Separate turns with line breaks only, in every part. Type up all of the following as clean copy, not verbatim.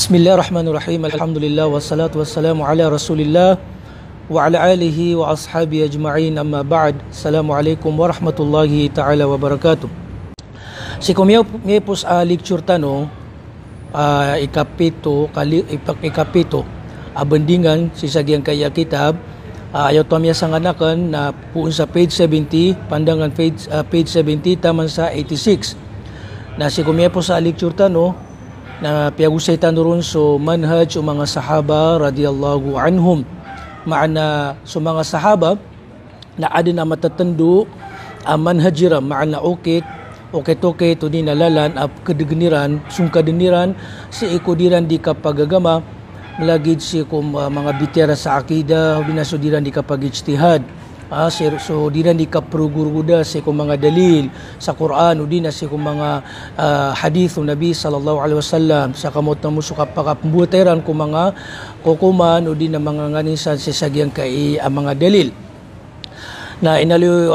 Bismillahirrahmanirrahim. Alhamdulillah wassalatu wassalamu ala Rasulillah wa ala alihi wa ashabi ajma'in, amma ba'd. Assalamualaikum warahmatullahi taala wabarakatuh. Si kumiyao po sa lecture tanong ikapito abendingan si sagyang kaya kitab ayaw tomya sanganakan na puun sa page 70 pandangan page 70 taman sa 86 na si kumiyao po sa lecture tanong na piyagusay tanurun so manhaj o mga sahaba radiyallahu anhum, maana so mga sahaba na adin na matatando manhajira maana okit to di nalalan ap kadegeniran sungkadeniran si ikudiran di kapagagama malagid si mga bitera sa akida binasudiran di kapag-ijtihad. So diran di kapruguruda si mga dalil sa Quran o di na si mga hadith ng Nabi sallallahu alaihi wasallam sa kamot na muso kapakapumbuteran ko mga kukuman o di na mga nganisan si sagyang kay mga dalil na inaliyo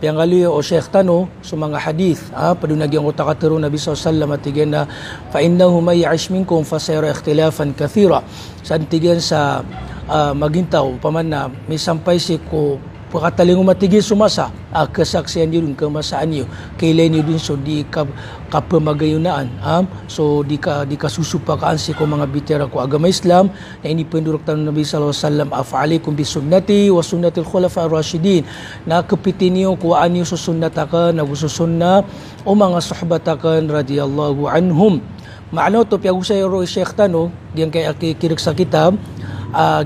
piangaliyo o Sheikh Tano sa mga hadith padunagyang utakatero Nabi sallallahu alaihi wasallam atigen na fa innahu may ya'ish minkum fasayara ikhtilafan kathira sa antigen sa magintaw paman na may sampay si ko pagkataling umatigil sumasa kasaksiyan niyo dun kamasaan niyo kailan niyo dun so di kapamagayunaan so di kasusupakaan si ko mga bitera ko agama Islam na inipendurok tan Nabi sallallahu alaihi wasallam af'alikum bi sunnati wa sunnatil khulafa ar-rasyidin na kapitin niyo kuan niyo susunnatakan nagususunna o mga sahbatakan radhiyallahu anhum. Maano to piyagusay ro Sheikh Tano diyan kay kirig sa kitab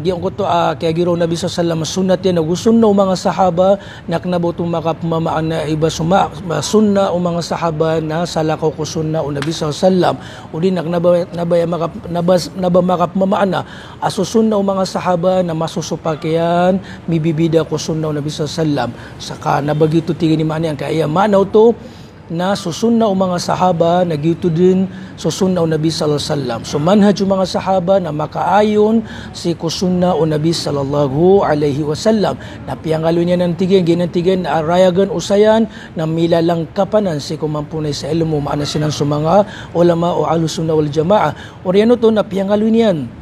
giyon ko to kay giro Nabi sallallahu alaihi wasallam sunnat yan nagusunna o mga sahaba naknabotong makapmamaan na iba sunna o mga sahaba na salakaw ko sunna o Nabi sallallahu alaihi wasallam o di naba makapmamaan na asusunna o mga sahaba na masusupakyan mibibida ko sunna o Nabi sallallahu alaihi wasallam saka nabagito tingin ni man yan kaya manaw to na susunna o mga sahaba na gito din susunna o Nabi sallallahu alaihi wasallam. So manhaj o mga sahaba na makaayon si kusunna o Nabi sallallahu alaihi wasallam. Na piyangalo niya ng ginantigen na arayagan usayan na milalang kapanan si kumampunay sa ilmu maana sinan sa mga ulama o alusunna wal jamaa. O riyan to na piyangalo niyan.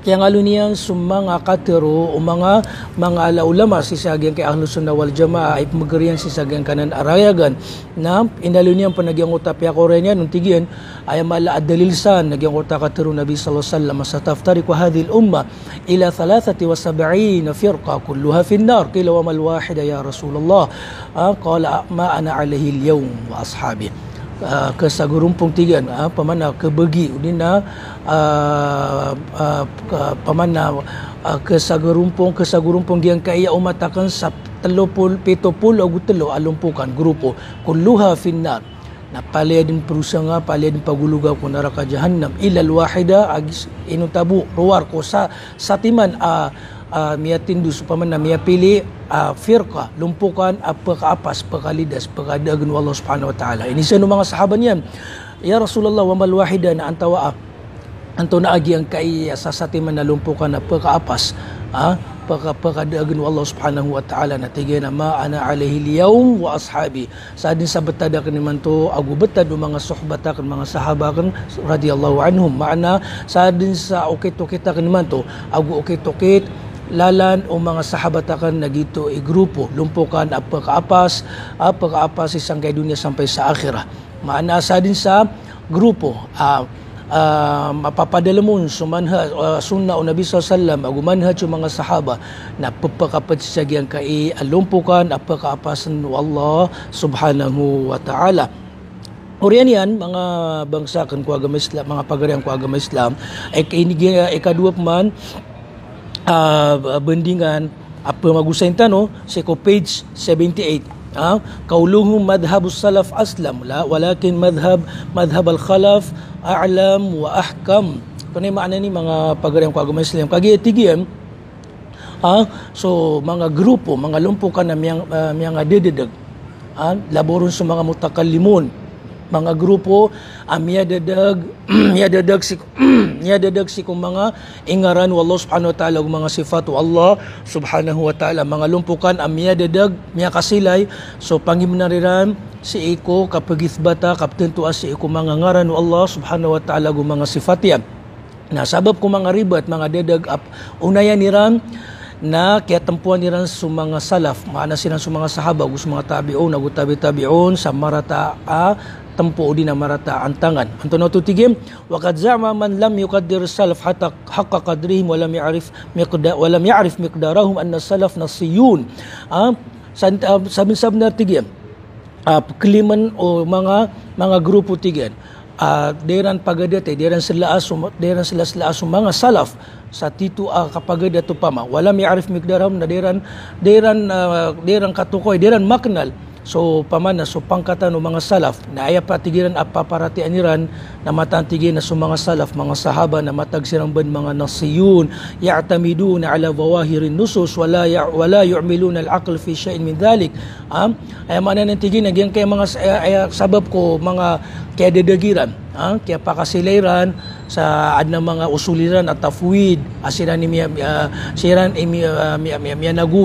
Kaya nga niyan sumanga katero o mga alaulama si sagyang kay Ahlus Sunnah wal Jamaa ay magariyan si sagyang kanan arayagan na inalo niyan panagyang utapya ko rin yan nuntigyan ay mala adalilsan nagyang uta katero Nabi sallallahu alaihi wasallam sa taftariku hadhihi al-umma ila 73 firqa kulluha fi an-nar qila wa mal wahida ya Rasulullah qala ma ana alaihi al-yawm wa ashabi kesagurumpong tigan pamana kebegi udin na pamana kesagurumpong diang kaya umatakan sa 30 70 alumpukan grupo kulluha finnar na palya din perusaha palya din pagulugaw ko neraka jahannam ilal wahida agis inutabu ruar ko sa satiman miatindus pamana miapili firqa lumpukan apakaapas pakalidas pakadagan Allah subhanahu wa ta'ala ini sa mga sahabat niyan ya Rasulullah wa mal wahida na antawa anto na agi ang kay sa satiman na lumpukan apakaapas pakadagan Allah subhanahu wa ta'ala na tigay na ma ana alaihi al-yawm wa ashabi sa din sa betada kaniman to agu betad mga suhbata kan mga sahaba kan radhiyallahu anhum maana sa din sa ukit-ukita kaniman to agu ukit-ukit lalan o mga sahabatakan na gito grupo lumpukan apakaapas isang kay dunya sampai sa akhirah maana sa din sa grupo mapapadalamun sumanha sunna o Nabi sallallahu alaihi wasallam agumanhaj yung mga sahaba na pagpakapat sa gyang kay lumpukan apakaapasan wa Allah subhanahu wa ta'ala. Oriyan yan, mga bangsakan ko agama Islam, mga pagarian ko agama Islam ay ikadua man bendingan apa magusain tano seko page 78 kauluhum madhabus salaf aslam la walakin madhab al khalaf a'lam wa ahkam kanay maana ni mga pagarian ko agama Islam kagi tigyan so mga grupo mga lumpukan na miyang dededag laboron sa mga mutakallimun mga grupo miadadag si kung mga ingaran wa Allah subhanahu wa ta'ala mga sifat wa Allah subhanahu wa ta'ala mga lumpukan miadadag miya kasilay so pangimnariran si iko kapag ithbata kapten tuas si iko mga ngaran wa Allah subhanahu wa ta'ala mga sifat yan Na sabab ko mga ribat, mga dedag unayan niran na kaya tempuan niran sa mga salaf, maana silang sa mga sahaba, sa mga tabi'un, tabi-tabi'un, sa marata tempo di na marata antangan. Anto na tutigim, waqad za'ama man lam yuqaddir salaf hatta haqqa qadrihim wa lam ya'rif miqdarahum anna salaf nasiyun. Sabi na tigim, keliman o mga grupo tigyan. Deran pagadat deran sila mga salaf sa titu kapagadat to pama wala mi'arif miqdarahum na deran katukoy deran maknal so pamana so pangkatan ng mga salaf na aya patigiran paparatian niran na matantigin na so mga salaf mga sahaba na matagsiran ban mga nasiyun ya'tamiduna ala zawahirin nusus wala yu'miluna al-aql fi shay'in min dhalik ay mananantigin nagyan kay mga sabab ko mga kaya dedagiran kaya pakasilayran sa adna mga usuliran at tafwid asiran ni siran nagu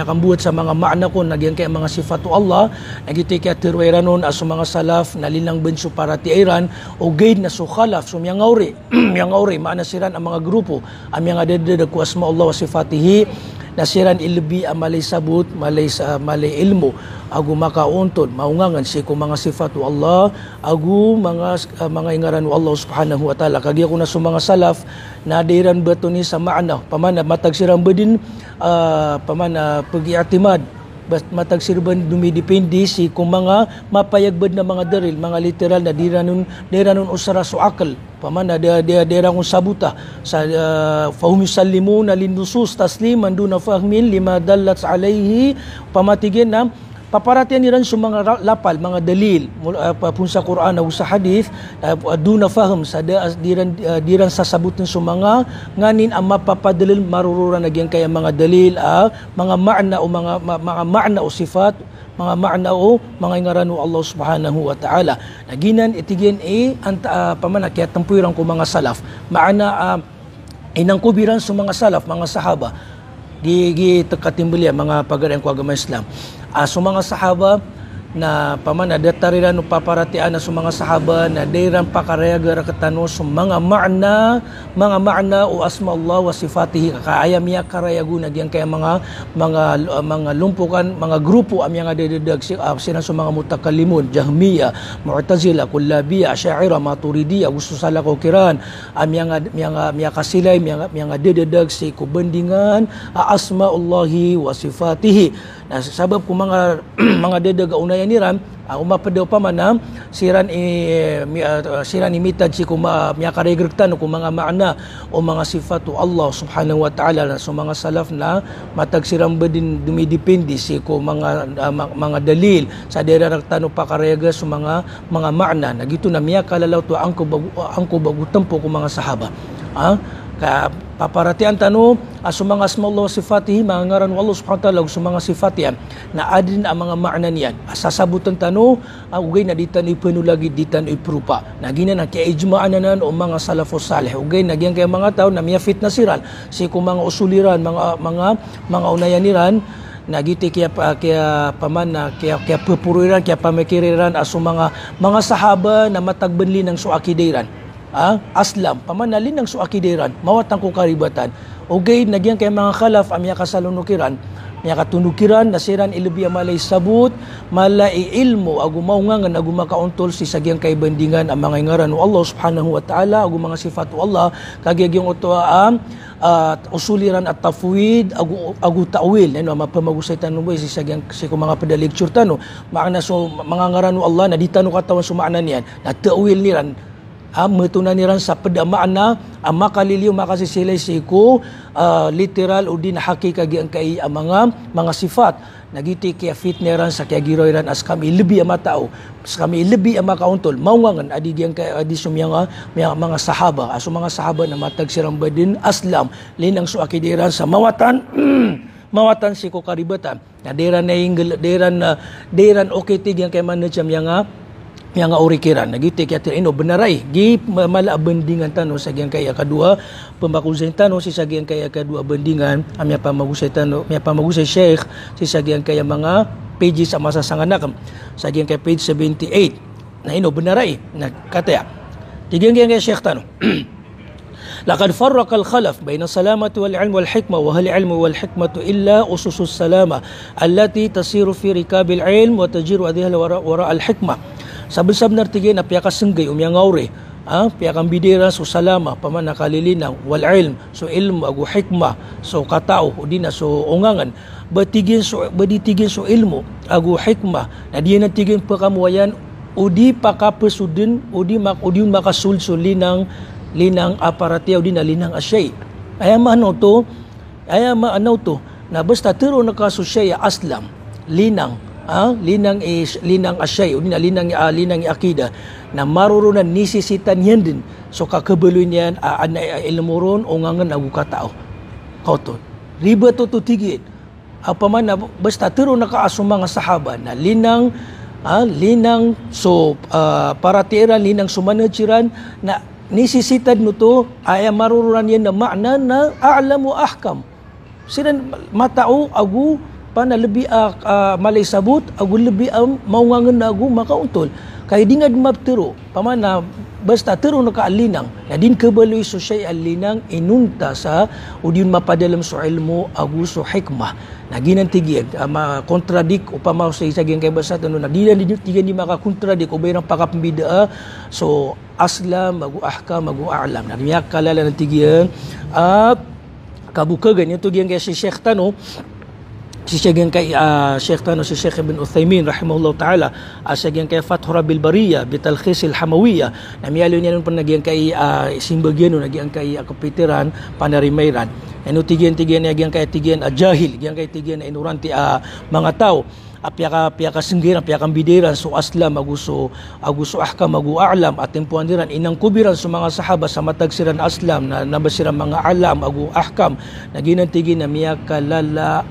kambuhat sa mga maana ko nagyan kay mga sifatu Allah nagiti kaya tirwayranon as mga salaf nalinang benso para ti iran o gaid na so khalaf so miyangawri maana siran ang mga grupo ang mga dedag ko asma Allah wa sifatihi nasiran ilbi amalay sabut malay ilmu agu makauntod maungangan si ko mga sifatu Allah agu mga ingaran wa Allah subhanahu wa ta'ala kagi ako na sa mga salaf na diran beto ni sa maana pamana matag sirang bedin pamana pag-iatimad matag sirban dumidepende si kung mga mapayagbad na mga daril mga literal na diranon usara so akal pamana dira kung sabuta sa fahum yusallimuna linnusus tasliman duna fahmin lima dallat alayhi pamatigin na paparatian niran sa mga lapal mga dalil pun sa Quran o sa hadith duna faham sa diran sasabutin sa mga nganin ang mapapadalil marururan nagyan kaya mga dalil mga ma'na o mga ma'na o sifat mga ma'na o mga ingarano Allah subhanahu wa ta'ala naginan itigin pamana kaya tempuiran ko mga salaf ma'na inang kubiran sa mga salaf mga sahaba di tekatimbali mga pagarian ko agama Islam so mga sahaba na pamana datariran no paparatian na sa mga sahaba na dayran pakarayaga rakatano sa mga ma'na o asma Allah wa sifatihi kakaayam ya karayagu nagyan kaya mga lumpukan mga grupo am yang dedag sina sa mga mutakallimun jahmiya mu'tazila kullabiyya asy'ariyya maturidiyya gusto sala ko kiran am yang kasilay yang dedag si kubandingan asma Allahi wa sifatihi na sabab ko mga dedag unayan niran umapadaw pa man siran imitad si kuma miyakaregrektan ko mga maana o mga sifatu Allah subhanahu wa ta'ala na so mga salaf na matag siram din dumidepende si ko mga dalil sa diraraktan o pakarega so mga maana nagito na miyakalalaw to ang bago tempo ko mga sahaba paparatian tano so mga asma Allah sifatihi mga ngaran Allah subhanahu wa ta'ala so mga sifatihan na adin ang mga maana niyan sasabutan tano ugay na ditan ipanulagi ditan iprupa nagina na kaya ijma'an na o mga salafos salih ugay nagyan kaya mga tao na miyafit na siran si kung mga usuliran mga unayan niran nagiti kaya pamana kaya pupuriran kaya pamikiriran aso mga sahaba na matagbenli ng suakidairan aslam pamanalin ng suakidiran mawatang ko karibatan okay nagyan kay mga khalaf amya kasalunukiran niya katunukiran nasiran ilbi malay sabut malai ilmu agu maungangan agu makauntol si sagyang kay bandingan ang mga ngaran o Allah subhanahu wa ta'ala agu mga sifat o Allah kagyang utoa usuliran at tafwid agu ta'wil mapamagusay tanong boy si sagyang si mga padalecture tano maana so mga ngaran o Allah na ditano katawan sumaanan niyan na ta'wil niran metunan niran sa pedamaan na makaliliw makasisilay siku literal o din hakika ang kay mga sifat nagiti kaya fit niran sa kaya giroyran as kami lebi ang matao as kami lebi ang makauntol maungangan adigyan kay adisum mga sahaba aso mga sahaba na matag sirang badin aslam linang suakidiran sa mawatan si ko karibatan na deran okay tigyan kay manajam yang urikiran nagiti kaya ino benaray gi malabendingan tano sa gyang kaya kadua pembakusan tano si sagyang kaya kadua bendingan amya pamagusay tano amya pamagusay sheikh si sagyang kaya mga pages sa masasanganak sa gyang kaya page 78 na ino benaray na kataya tigyang kaya sheikh tano laqad farraqa al-khalaf baina salamati wal ilm wal hikmah wa hal ilmu wal hikmatu illa ususus salama allati tasiru fi rikabil ilm wa tajiru adhiha wara al-hikmah. Sebenar tiga na pihak senggay yang ngaure pihak bidera so salama pamana kalilinaw wal ilm so ilmu agu hikmah so katao udina so ongangan betigin so ilmu agu hikmah na dia na tigin pakamuayan udi pakapesudin udi makasulsul linang aparatia udi na linang asyai ayama ano to na basta tero na kasusyaya aslam linang asyai udi na linang akida na marurunan nisisitan yan din so kakabaloy niyan ilmu ron ongangan agu katao kauton riba to tigit apaman na basta tero na kaasumang sahaba na linang so paratiran linang sumanajiran na nisisitan no to ay marurunan yan na makna na a'lam wa ahkam siran matao agu pana lebih malay sabut agu lebih maungangan na agu makauntol kay dingad mabtero pamana basta tero na kaalinang na din kabaloy so siya alinang inunta sa udin mapadalam so ilmu agu so hikmah naginan tigyan kontradik upama sa isa gyang kay basa tano nagdilan tigyan di makakontradik ubay ng pakapambida so aslam agu ahkam agu a'lam na niya kalala ng tigyan kabukagan ito gyang kay si Sheikh Tano si Sheikh Ibn Uthaymin rahimahullah ta'ala siya gyang kay Fathur Rabbil Bariyah bitalkhis al-hamawiyah na miyalo niya nun pa nagyang kay simbagyan nun nagyang kay kapitiran panarimayran eno tigyan na gyang kay tigyan jahil gyang kay tigyan na inuranti mga tao piyaka singgiran piyakang bidiran so aslam aguso ahkam agu a'lam at tempuan diran inang kubiran so mga sahaba sa matagsiran aslam na nabasiran mga alam agu ahkam naginantigin na miya kalala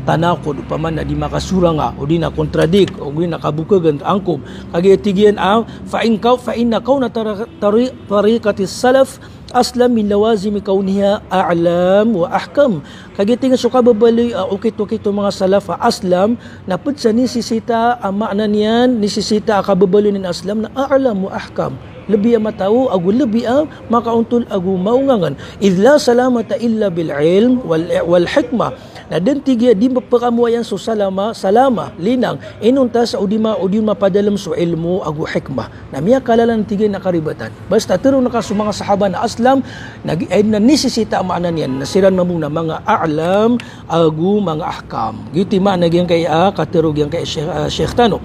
tanakod upaman na di makasura nga o di na kontradik o di na kabukagan angkob kagitigian fa inna kauna tariqati salaf aslam min lawazim kauniha a'lam wa ahkam kagitingan so kababaloy ukit-ukit mga salaf aslam na pud sa nisisita makna niyan nisisita kababaloy nin aslam na a'lam wa ahkam lebih matao agu lebih makauntol agu maungangan idla salamata illa bil ilm wal hikmah na den tiga di pakamuayan so salama linang inunta sa udima mapadalam so ilmu agu hikmah na miya kalalan tiga na karibatan basta tero na kaso mga sahaba na aslam na nisisita makna niyan nasiran mamuna mga a'lam agu mga ahkam giti man nagyang kay katero gyang kay Sheikh Tano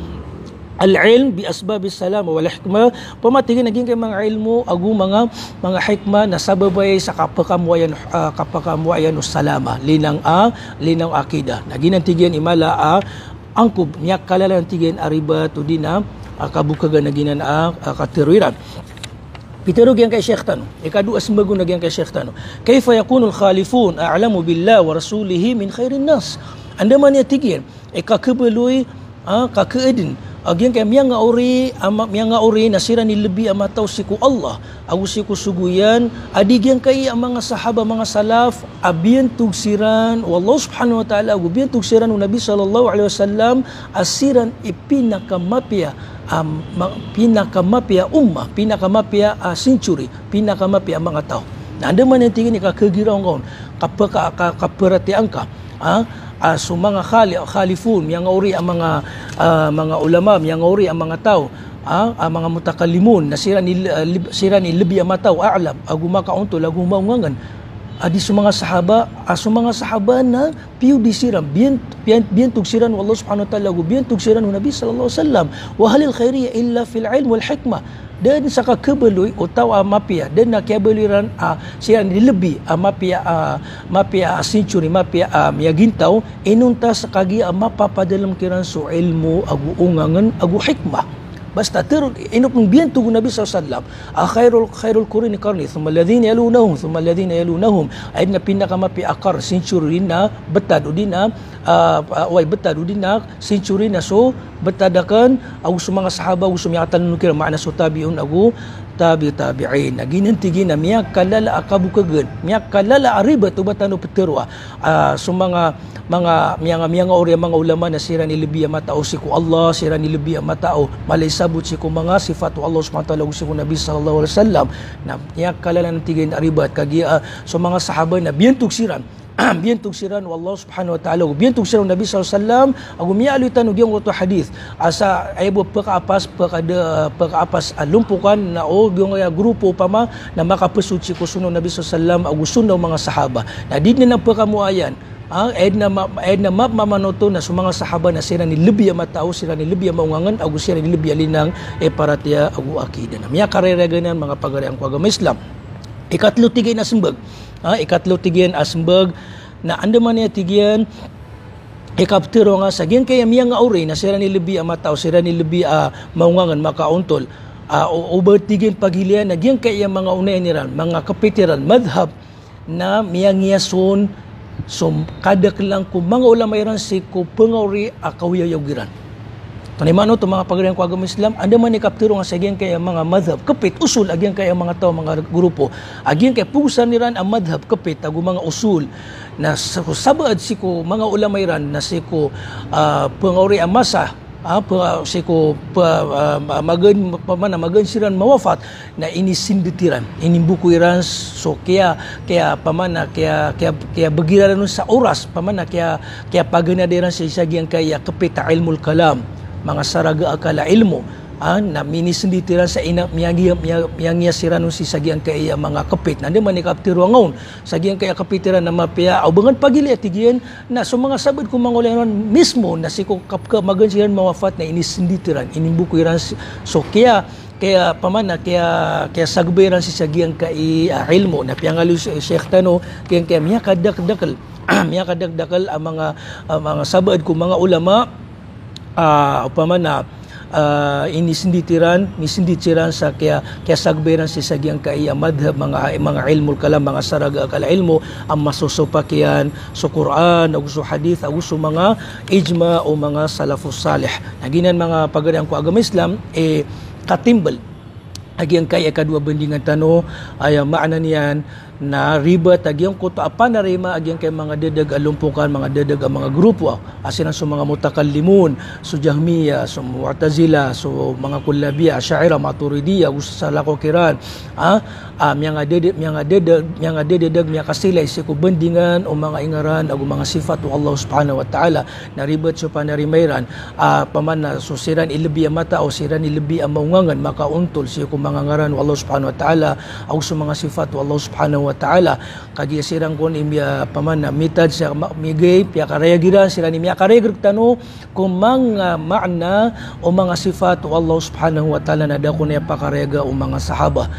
al-ilm bi asbabis salam wal hikmah pamatigin naging kay mga ilmu agu mga hikmah na sababay sa kapakamuayan us salama linang akida naginantigyan imala angkub niya kalalan tigyan ariba to dina kabukagan naginan katiruiran pitero gyang kay Sheikh Tano ikadu asmago nagyang kay Sheikh Tano kayfa yakunu al-khalifun a'lamu billah wa rasulihi min khairin nas andaman niya tigyan ikakabeloy kakaedin agyang kay miyang ori nasira ni lebi amataw siku Allah agu siku suguyan adigyan kay ang mga sahaba mga salaf abiyan tugsiran wallahu subhanahu wa ta'ala agu biyan tugsiran ng Nabi sallallahu alaihi wasallam asiran ipinakamapya ummah pinakamapya century pinakamapya mga tao na anda man yung tingin ni kakagiraw ngayon kaperatian ka so mga khalifun yang uri ang mga ulama yang uri ang mga tao ang mga mutakalimun na sira ni lebih amataw a'lam agu makauntol agu maungangan adi sa mga sahaba na piu disiram biyan tugsiran wallahu subhanahu wa ta'ala agu biyan tugsiran ng Nabi sallallahu alaihi wasallam wa halil khairiyya illa fil ilm wal hikmah dan sa kakabaloy utaw mapia dan nakiabaliran siya nilebih mapia century mapia miyagintaw inunta sa kagi mapapadalam kiran so ilmu agu ungangan agu hikmah basta tero inupong biyan tugo Nabi sallallahu alaihi wasallam khairul quruni qarni thumma alladhina yalunahum ay nga pinakamapi akar century na betad udina century na so betadakan agu sa mga sahaba agu sumiyatan nukir maana so tabiun agu tabi'in na ginantigin na miya kalala akabukagan miya kalala aribat ubatan peterwa so mga ori mga ulama na sira ni libiya matao si ko Allah sira ni libiya matao malay sabot si ko mga sifat Allah subhanahu wa ta'ala si ko Nabi sallallahu alaihi wasallam na miya kalala nantigin aribat kagia so mga sahaba na biyentug siran biyan tugsiran wallahu subhanahu wa ta'ala biyan tugsiran Nabi sallallahu alaihi wasallam agu miya alutan ugyang wato hadith asa aybo pagkaapas lumpukan na o yung grupo pa ma na makapasud si kusuno Nabi sallallahu alaihi wasallam agu suno mga sahaba na di na pagkamuayan edna mamanoto na sa mga sahaba na sila ni libiya matao sila ni libiya maungangan agu sila ni libiya linang paratia agu akida na miya kareraganan mga pagariang ko agama Islam ikatlo tigay na simbag ikatlo tigyan asmbag na andaman niya tigyan ikaptero nga sa gyan kaya miya nga uri na sira ni libi matao sira ni libi maungangan makauntol uber tigyan paghilian na gyan kaya mga unay niran mga kapitiran madhab na miya ngiyason so kadak lang kung mga ulamay si ko pangawri akawiyayagiran Tanimano to mga pagariang ko agama Islam, anda man ikaptiro nga sa agyan kaya mga madhab, kapit, usul, agyan kaya mga tao, mga grupo. Agyan kaya pugusan niran ang madhab, kapit, ago mga usul, na sabaad si ko, mga ulamay ran, na si ko pangawri ang masa, si ko magan siran mawafat, na inisinditiran, inimbukuiran, so kaya pamana, kaya bagiraran sa oras, pamana, kaya paganadiran sa isagyang kaya kapit, ilmul kalam, mga saraga akala ilmo na minisinditiran sa ina miyang siranon si sagiang kaya mga kapit na di man ikaptiro ngaon sagiang kaya kapitiran na mapia o bangan pagili at tigiyan na so mga sabad kong mga ulangan mismo na si ko kapka magan siran mawafat na inisinditiran inimbukuiran so kaya pamana kaya sagbayran si sagiang kay ilmo na piangalu Sheikh Tano kaya miya kadakdakal ang mga sabad kong mga ulama nisinditiran sa kaya sagberan si sagyang kaya madhab mga ilmul kalam mga saraga kala ilmo ang masusupakian sa Quran o sa hadith o sa mga ijma o mga salafus salih naginan mga pagariang ko agama Islam katimbal agyang kaya kadua bandingan tano ay maana niyan na riba tagyang kuto apa na rima agyang kay mga dedag alumpukan mga dedag ang mga grupo asinan so mga mutakallimun so Jahmiya so Mu'tazila so mga Kullabiya Asy'ariyah Maturidiyya usa lako kiran mga dedag mga kasilay si ko bendingan o mga ingaran o mga sifat o Allah subhanahu wa ta'ala na ribat so panarimayran pamana so siran ilbi ang mata o siran ilbi ang maungangan makauntol si ko mga ngaran o Allah subhanahu wa ta'ala o so mga sifat o Allah subhanahu wa ta'ala kagi sirang kon imya pamana mitad sa migay piya karayagiran sila ni miya karayagir tano kung mga maana o mga sifat o Allah subhanahu wa ta'ala na dako niya pakarayaga o mga sahaba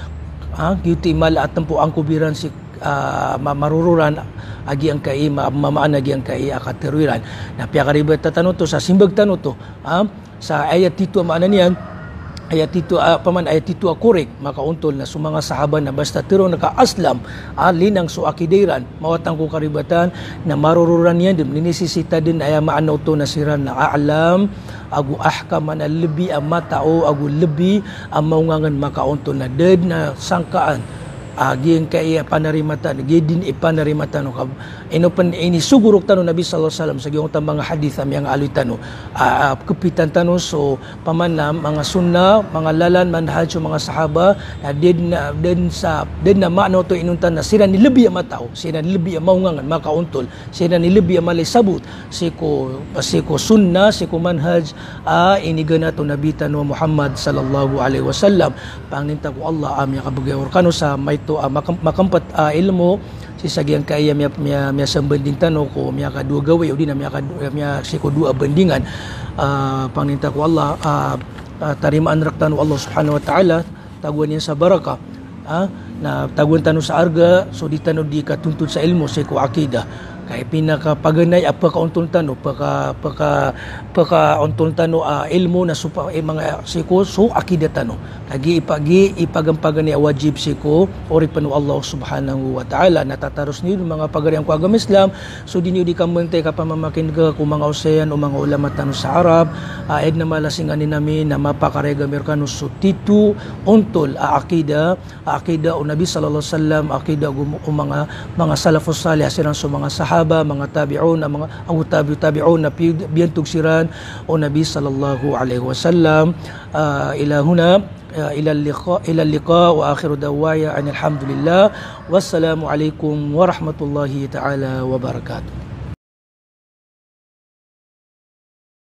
giti mala at tempo ang kubiran si marururan agi ang kai mamaan agi ang kai akateruiran na piya karibet tatano to sa simbag tano to sa ayat dito maana niyan ayat itu korek makauntol na sa mga sahaba na basta tiro naka-aslam linang so akidiran mawatang ko karibatan na marururan yan din ninisisita din ay maanaw to na siran na aalam agu ahkam na lebi ang matao agu lebi ang maungangan makauntol na dead na sangkaan aging kaya panarimatan gidin ipanarimatan no inopan ini sugurok tano Nabi sallallahu alaihi wasallam sa giyong mga hadith yang aluy tano kepitan tano so pamana mga sunna mga lalan manhaj so mga sahaba din na maano to inuntan na sila ni lebi ang matao sila ni lebi ang maungangan makauntol sila ni lebi ang malay sabut siko sunna siko manhaj inigana to Nabi tano Muhammad sallallahu alaihi wasallam panginta ko Allah amya kabugayor kano sa may makampat ilmo si sagyang kaya miya sambanding tano ko miya kadua gawe o di na miya siko dua bandingan panginta ko Allah tarimaan raktan Allah subhanahu wa ta'ala taguan niya sa baraka na tagon tanong sa arga, so di tanong di katuntun sa ilmo sa ko akida. Kaya pinakapaganay apa kauntol tano pauntol tano ilmo na supa mga siko so akida tano lagi ipagampagan ni wajib siko ori panu Allah subhanahu wa ta'ala natataros ni mga pagariang ko agam Islam so dinyo di kamantay kapamamakin ka kung mga usayan o mga ulama tano sa Arab ed na malasingan ni namin na mapakarega merkano so titu untol akida o Nabi sallallahu alaihi wasallam akida o mga salafus salih asiran so mga sahaba mga tabi'un mga tabi'un na biyantog siran o Nabi sallallahu alaihi wasallam ila huna ila liqa wa akhiru dawaya anil hamdulillah wassalamu alaikum warahmatullahi ta'ala wabarakatuh.